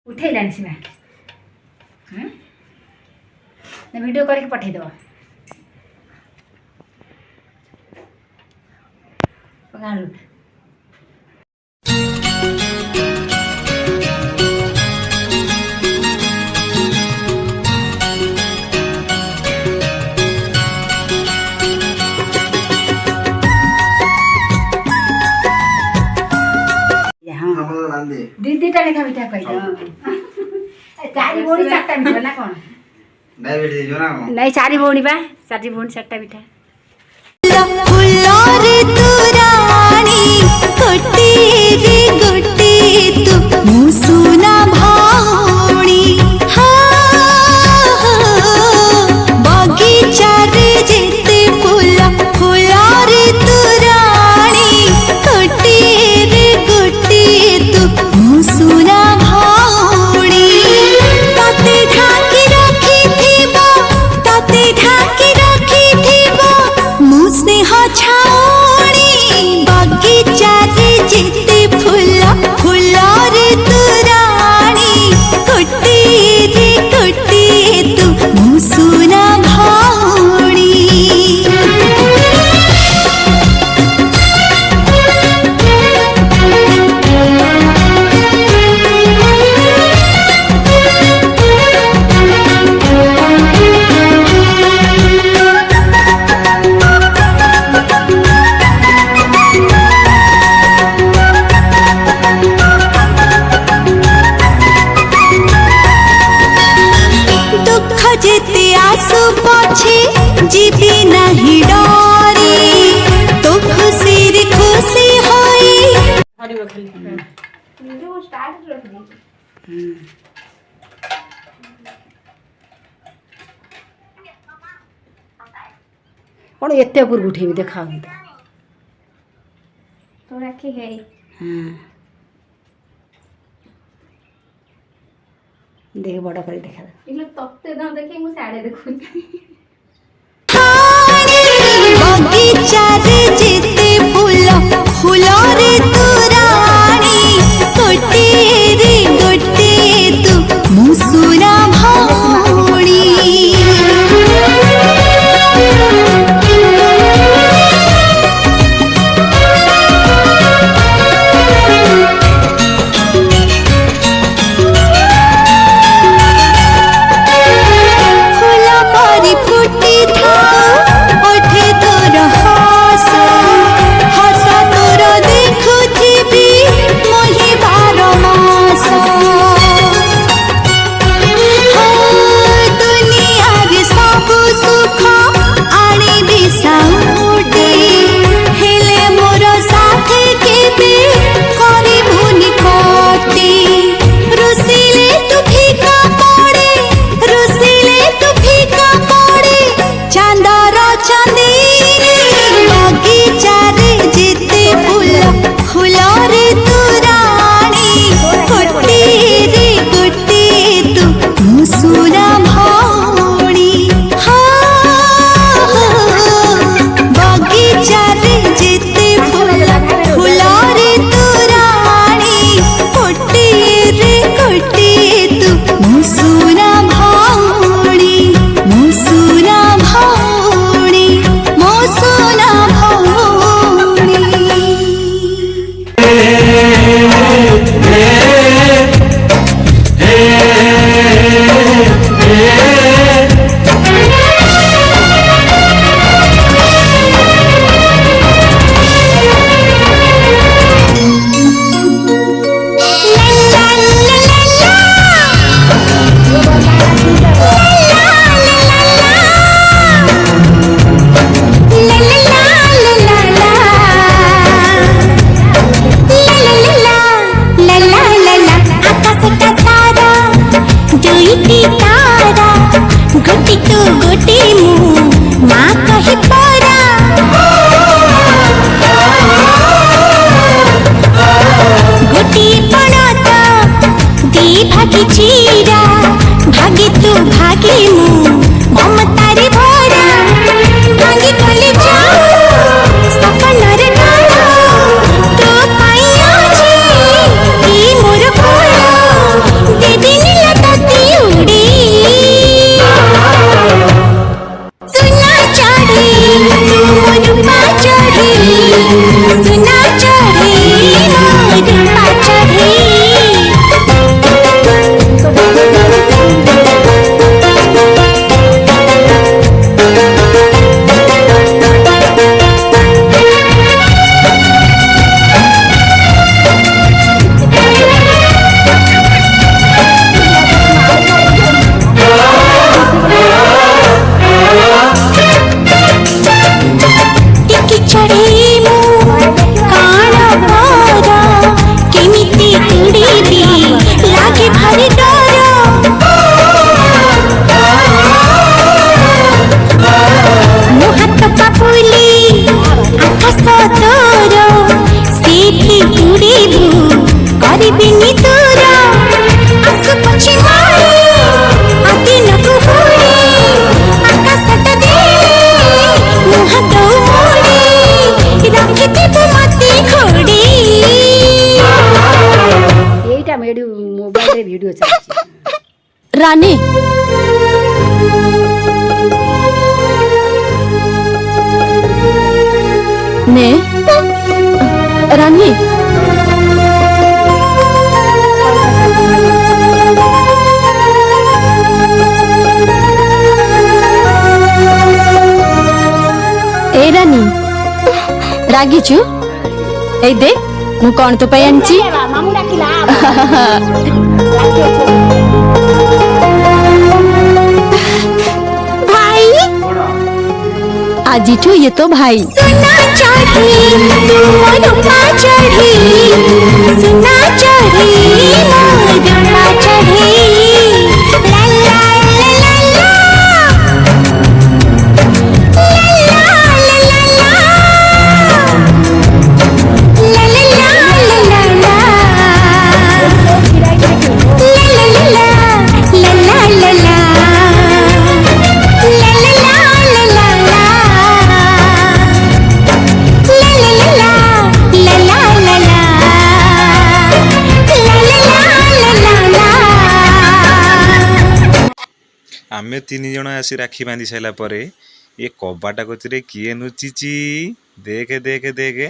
उठेलानी सीमा ना वीडियो करके पठेदेव दीटा लेखा मिठा कह चारि भौणी चारटा मिठा ना कौन नहीं चारि भौणी बा चारि भौणी चारटा मिठा जीती नहीं डरी तो खुशी रे खुशी होई हरियो खाली वीडियो स्टार्ट रख दी कौन एते ऊपर उठेबी देखा तो रखी है हां देख बड़ा कर देखा इलो तत्ते ना देखे मु साडे देखु बगीचारे जेते फूल फूल रे तू रानी गोटे रे गोटे तू मुसुरा भौणी फूला परी फूटी था ओठे तोर हस हस तोर देखु मोबाइल रे वीडियो चलछि रानी ने रानी ए रानी रागी छु ए दे मु कोन तो पे आनची मामू डाकिला भाई आज ठू ये तो भाई सुना चढ़ी मोरुपा चढ़ी सुना चढ़ी मोरुपा चढ़ी ला ला ला आमे तीन जन आसी राखी बांधी सारा पर ये कबाटा कतिरे किए नुचिची देखे देखे देखे